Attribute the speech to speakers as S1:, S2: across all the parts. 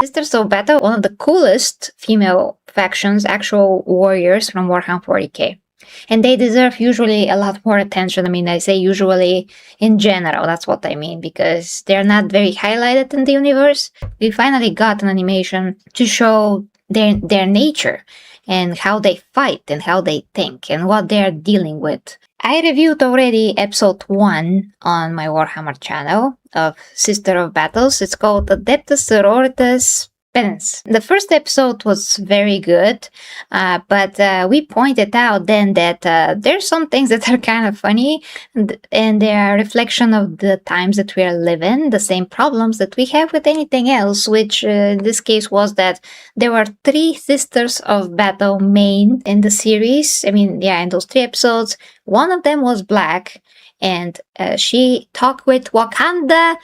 S1: Sisters of Battle, one of the coolest female factions, actual warriors from Warhammer 40k. And they deserve usually a lot more attention. I mean, I say usually in general, that's what I mean, because they're not very highlighted in the universe. We finally got an animation to show their nature and how they fight and how they think and what they're dealing with. I reviewed already episode 1 on my Warhammer channel of Sister of Battles. It's called Adepta Sororitas, Penitence. The first episode was very good, but we pointed out then that there's some things that are kind of funny, and they are a reflection of the times that we are living, the same problems that we have with anything else, which in this case was that there were 3 Sisters of Battle main in the series. I mean, yeah, in those 3 episodes, one of them was black, and she talked with Wakanda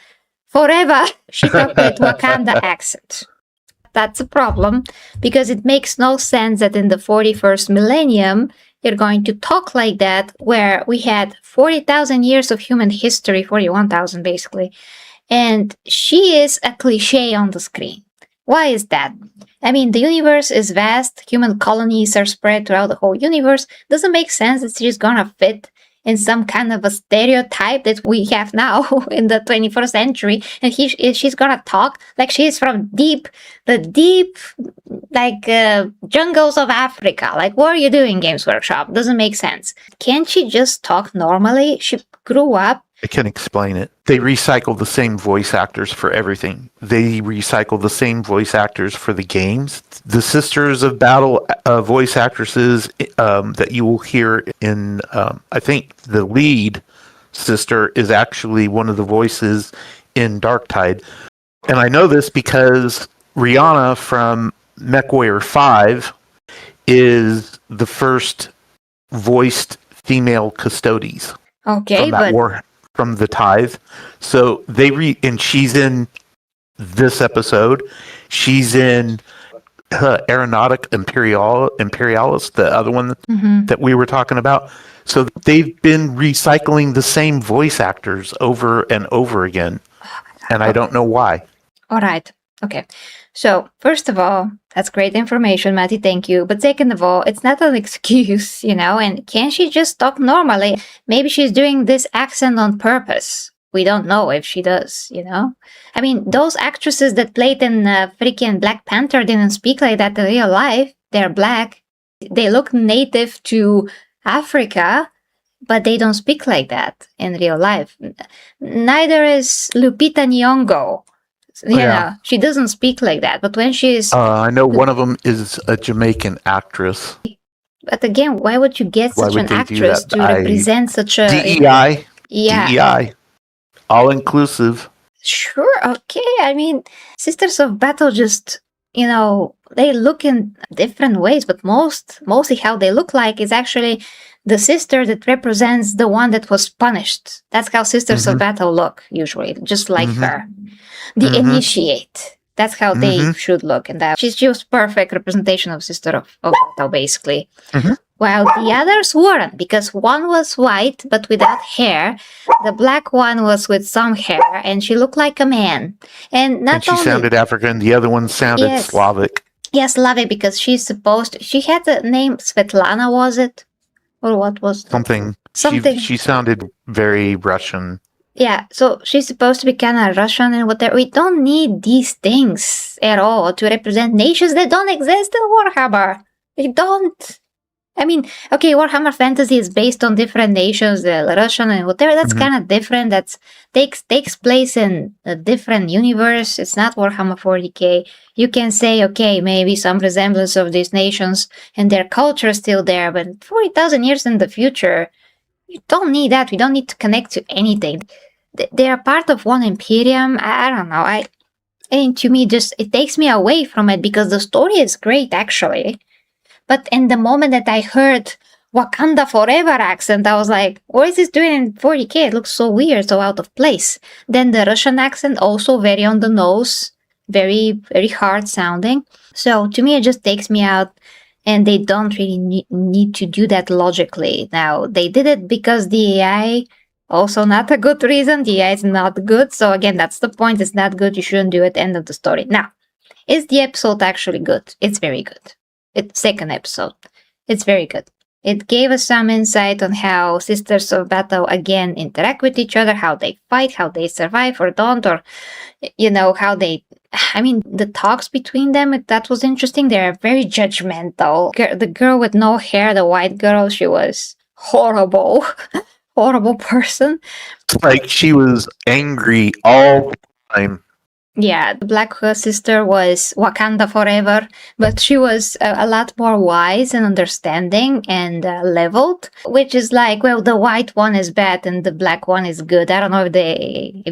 S1: forever. She talked with Wakanda accent. That's a problem, because it makes no sense that in the 41st millennium, you're going to talk like that, where we had 40,000 years of human history, 41,000 basically, and she is a cliche on the screen. Why is that? I mean, the universe is vast, human colonies are spread throughout the whole universe. Doesn't make sense that she's gonna fit in some kind of a stereotype that we have now in the 21st century, and she's gonna talk like she's from the deep, jungles of Africa. Like, what are you doing, Games Workshop? Doesn't make sense. Can't she just talk normally? She grew up.
S2: I can explain it. They recycle the same voice actors for everything. They recycle the same voice actors for the games. The Sisters of Battle voice actresses that you will hear in, I think the lead sister is actually one of the voices in Darktide. And I know this because Rihanna from MechWarrior 5 is the first voiced female Custodes.
S1: Okay,
S2: From the Tithe. So and she's in this episode. She's in Aeronautic Imperialis, the other one that we were talking about. So they've been recycling the same voice actors over and over again. And I don't know why.
S1: All right. Okay. So, first of all, that's great information, Matty. Thank you. But second of all, it's not an excuse, and can't she just talk normally? Maybe she's doing this accent on purpose. We don't know if she does, I mean, those actresses that played in freaking Black Panther didn't speak like that in real life. They're black. They look native to Africa, but they don't speak like that in real life. Neither is Lupita Nyong'o. She doesn't speak like that. But when she's...
S2: I know one of them is a Jamaican actress.
S1: But again, why would you get such an actress to represent such a...
S2: DEI. Yeah. DEI. All-inclusive.
S1: Sure, okay. I mean, Sisters of Battle just, they look in different ways, but mostly how they look like is actually the sister that represents the one that was punished. That's how Sisters of Battle look, usually, just like her. The initiate. That's how they should look. And that she was perfect representation of Sister of Battle, basically. While the others weren't, because one was white, but without hair. The black one was with some hair, and she looked like a man. And
S2: she sounded African. The other one sounded Slavic.
S1: Yes, Slavic, because she had the name Svetlana, was it? Or what was it?
S2: Something. She sounded very Russian.
S1: Yeah, so she's supposed to be kind of Russian and whatever. We don't need these things at all to represent nations that don't exist in Warhammer. We don't. I mean, okay, Warhammer Fantasy is based on different nations, Russian and whatever. That's kind of different. That takes place in a different universe. It's not Warhammer 40k. You can say, okay, maybe some resemblance of these nations and their culture is still there, but 40,000 years in the future, you don't need that. We don't need to connect to anything. They are part of one imperium. I don't know. And to me, it takes me away from it, because the story is great, actually. But in the moment that I heard Wakanda Forever accent, I was like, what is this doing in 40k? It looks so weird, so out of place. Then the Russian accent, also very on the nose, very, very hard sounding. So to me, it just takes me out, and they don't really need to do that logically. Now, they did it because the AI, also not a good reason. The AI is not good. So again, that's the point. It's not good. You shouldn't do it. End of the story. Now, Is the episode actually good? It's very good. It's second episode. It's very good. It gave us some insight on how Sisters of Battle again interact with each other, how they fight, how they survive or don't, or how they. I mean, the talks between them, that was interesting. They're very judgmental. The girl with no hair, the white girl, she was horrible, horrible person.
S2: It's like she was angry all the time.
S1: Yeah, the black sister was Wakanda forever, but she was a lot more wise and understanding and leveled, which is like, well, the white one is bad and the black one is good. I don't know if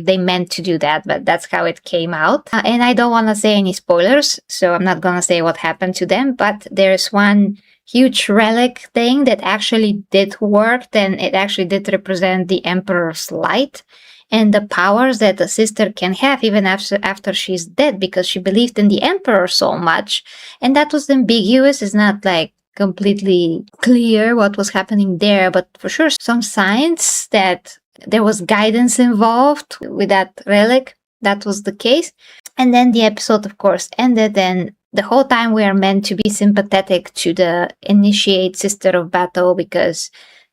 S1: they meant to do that, but that's how it came out. And I don't want to say any spoilers, so I'm not going to say what happened to them, but there's one huge relic thing that actually did work, and it actually did represent the Emperor's light and the powers that a sister can have even after she's dead, because she believed in the Emperor so much. And that was ambiguous. It's not like completely clear what was happening there, but for sure some signs that there was guidance involved with that relic. That was the case. And then the episode, of course, ended, and the whole time we are meant to be sympathetic to the initiate Sister of Battle, because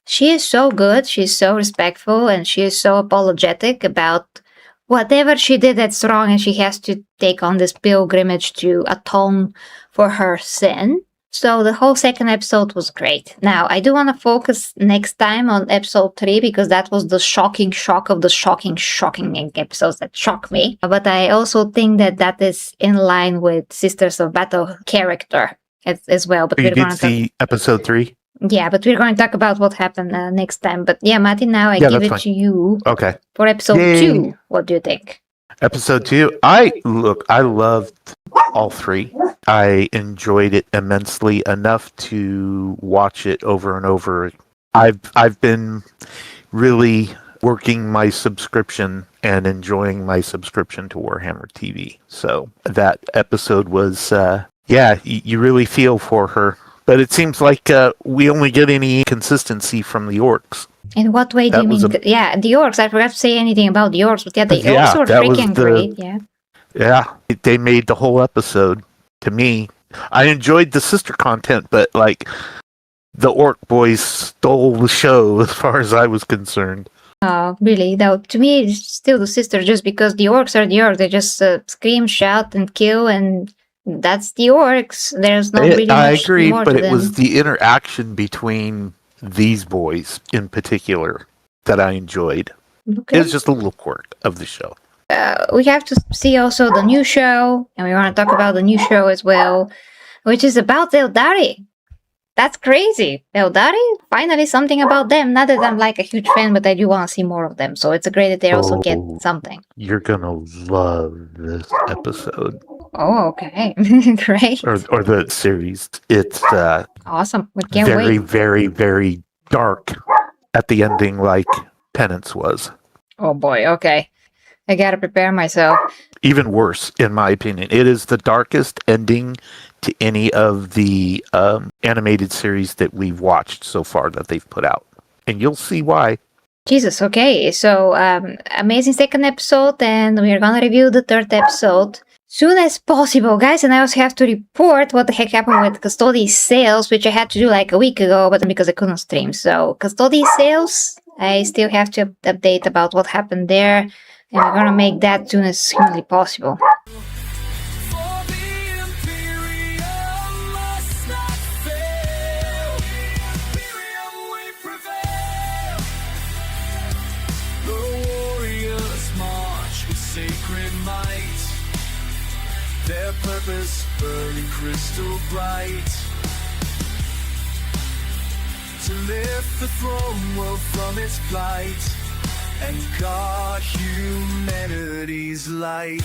S1: she is so good, she's so respectful, and she is so apologetic about whatever she did that's wrong, and she has to take on this pilgrimage to atone for her sin. So the whole second episode was great. Now, I do want to focus next time on episode 3, because that was the shocking shock of the shocking episodes that shocked me. But I also think that is in line with Sisters of Battle character as well. But
S2: You did see episode 3?
S1: Yeah, but we're going to talk about what happened next time. But yeah, Martin, now I give it to you.
S2: Okay.
S1: For episode 2. What do you think?
S2: Episode 2, I loved all 3. I enjoyed it immensely enough to watch it over and over. I've been really working my subscription and enjoying my subscription to Warhammer TV. So that episode was, you really feel for her. But it seems like we only get any consistency from the orcs.
S1: In what way do you mean? Yeah, the orcs. I forgot to say anything about the orcs, but yeah, the orcs were freaking great. Yeah. Yeah,
S2: they made the whole episode. To me, I enjoyed the sister content, but like the orc boys stole the show as far as I was concerned.
S1: Oh, really? Though to me, it's still the sister, just because the orcs are the orcs. They just scream, shout, and kill, and that's the orcs. There's not really much more to them.
S2: I agree, but it was the interaction between these boys in particular that I enjoyed. Okay. It was just a little quirk of the show.
S1: We have to see also the new show, and we want to talk about the new show as well, which is about Eldari. That's crazy. Eldari, finally something about them. Not that I'm like a huge fan, but I do want to see more of them. So it's great that they also get something.
S2: You're gonna love this episode.
S1: Oh, okay. Great.
S2: Or the series. It's
S1: awesome. We can't wait.
S2: Very, very, very dark at the ending, like Penitence was.
S1: Oh boy, okay. I gotta prepare myself.
S2: Even worse, in my opinion. It is the darkest ending to any of the animated series that we've watched so far that they've put out. And you'll see why.
S1: Jesus, okay. So, amazing second episode, and we're gonna review the third episode soon as possible, guys. And I also have to report what the heck happened with Custody sales, which I had to do like a week ago, but because I couldn't stream. So, Custody sales, I still have to update about what happened there. And we're gonna make that soon as humanly possible.
S3: Their purpose burning crystal bright, to lift the throne world from its plight and guard humanity's light.